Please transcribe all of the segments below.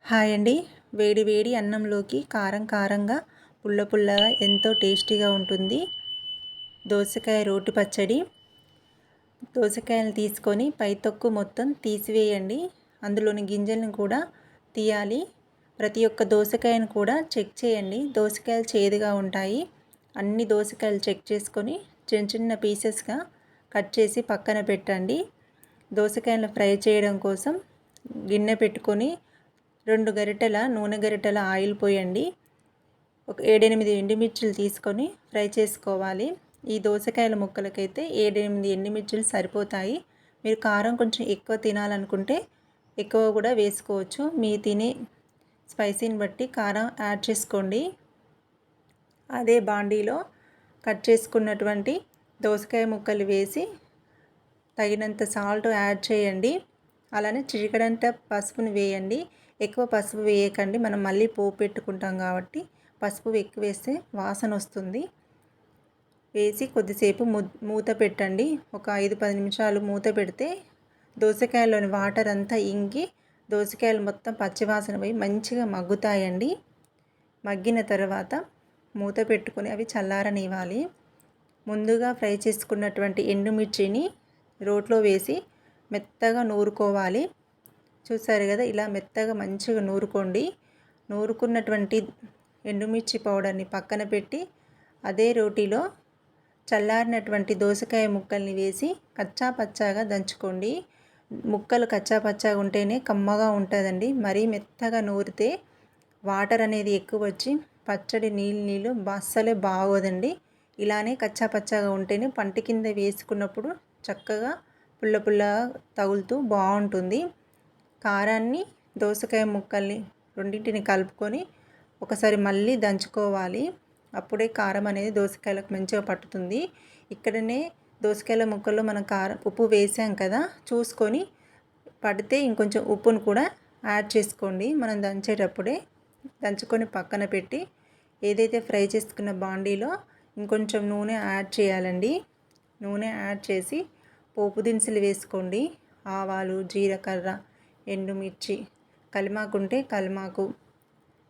Hi అండి. వేడి వేడి అన్నంలోకి కారం కారంగా పుల్ల పుల్లగా ఎంతో టేస్టీగా ఉంటుంది దోసకాయ రోటి పచ్చడి. దోసకాయలు తీసుకొని పై తొక్కు మొత్తం తీసివేయండి. అందులోని గింజలను కూడా తీయాలి. ప్రతి ఒక్క దోసకాయను కూడా చెక్ చేయండి. దోసకాయలు చేదుగా ఉంటాయి. అన్ని దోసకాయలు చెక్ చేసుకొని చిన్న చిన్న పీసెస్గా కట్ చేసి పక్కన పెట్టండి. దోసకాయలను ఫ్రై చేయడం కోసం గిన్నె పెట్టుకొని 2 గరిటెల నూనె గరిటెల ఆయిల్ పోయండి. ఒక 7-8 ఎండుమిర్చిలు తీసుకొని ఫ్రై చేసుకోవాలి. ఈ దోసకాయల ముక్కలకైతే 7-8 ఎండుమిర్చిలు సరిపోతాయి. మీరు కారం కొంచెం ఎక్కువ తినాలనుకుంటే ఎక్కువ కూడా వేసుకోవచ్చు. మీ తినే స్పైసీని బట్టి కారం యాడ్ చేసుకోండి. అదే బాండీలో కట్ చేసుకున్నటువంటి దోసకాయ ముక్కలు వేసి తగినంత సాల్ట్ యాడ్ చేయండి. అలానే చిటికెడంత పసుపుని వేయండి. ఎక్కువ పసుపు వేయకండి, మనం మళ్ళీ పోపు పెట్టుకుంటాం కాబట్టి పసుపు ఎక్కువ వేస్తే వాసన వస్తుంది. వేసి కొద్దిసేపు మూత పెట్టండి. ఒక 5-10 నిమిషాలు మూత పెడితే దోసకాయలోని వాటర్ అంతా ఇంగి దోసకాయలు మొత్తం పచ్చివాసన పోయి మంచిగా మగ్గుతాయండి. మగ్గిన తర్వాత మూత పెట్టుకొని అవి చల్లారనివ్వాలి. ముందుగా ఫ్రై చేసుకున్నటువంటి ఎండుమిర్చిని రోట్లో వేసి మెత్తగా నూరుకోవాలి. చూసారు కదా, ఇలా మెత్తగా మంచిగా నూరుకోండి. నూరుకున్నటువంటి ఎండుమిర్చి పౌడర్ని పక్కన పెట్టి అదే రోటిలో చల్లారినటువంటి దోసకాయ ముక్కల్ని వేసి కచ్చా పచ్చాగా దంచుకోండి. ముక్కలు కచ్చా పచ్చాగా ఉంటేనే కమ్మగా ఉంటుందండి. మరీ మెత్తగా నూరితే వాటర్ అనేది ఎక్కువ వచ్చి పచ్చడి నీళ్ళు అస్సలే బాగోదండి. ఇలానే కచ్చా పచ్చాగా ఉంటేనే పంట కింద వేసుకున్నప్పుడు చక్కగా పుల్ల పుల్లగా తగులుతూ బాగుంటుంది. కారాన్ని దోసకాయ ముక్కల్ని రెండింటిని కలుపుకొని ఒకసారి మళ్ళీ దంచుకోవాలి. అప్పుడే కారం అనేది దోసకాయలకు మంచిగా పట్టుతుంది. ఇక్కడనే దోసకాయల ముక్కల్లో మనం ఉప్పు వేసాం కదా, చూసుకొని పడితే ఇంకొంచెం ఉప్పును కూడా యాడ్ చేసుకోండి. మనం దంచేటప్పుడే దంచుకొని పక్కన పెట్టి ఏదైతే ఫ్రై చేసుకున్న బాండీలో ఇంకొంచెం నూనె యాడ్ చేయాలండి. నూనె యాడ్ చేసి పోపు దినుసులు వేసుకోండి. ఆవాలు, జీలకర్ర, ఎండుమిర్చి, కలిమాకు ఉంటే కలిమాకు,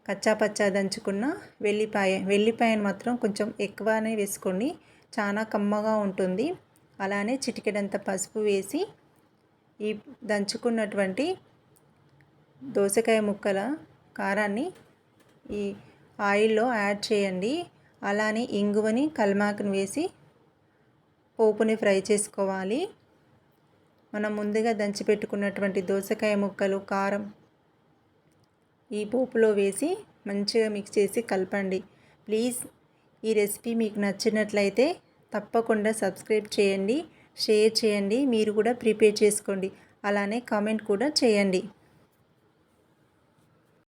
కచ్చాపచ్చా దంచుకున్న వెల్లిపాయను మాత్రం కొంచెం ఎక్కువనే వేసుకోండి, చాలా కమ్మగా ఉంటుంది. అలానే చిటికెడంత పసుపు వేసి ఈ దంచుకున్నటువంటి దోసకాయ ముక్కల కారాన్ని ఈ ఆయిల్లో యాడ్ చేయండి. అలానే ఇంగువని, కలిమాకుని వేసి పోపుని ఫ్రై చేసుకోవాలి. మనం ముందుగా దంచిపెట్టుకున్నటువంటి దోసకాయ ముక్కలు, కారం ఈ పోపులో వేసి మంచిగా మిక్స్ చేసి కలపండి. ప్లీజ్ ఈ రెసిపీ మీకు నచ్చినట్లయితే తప్పకుండా సబ్స్క్రైబ్ చేయండి, షేర్ చేయండి, మీరు కూడా ప్రిపేర్ చేసుకోండి. అలానే కామెంట్ కూడా చేయండి.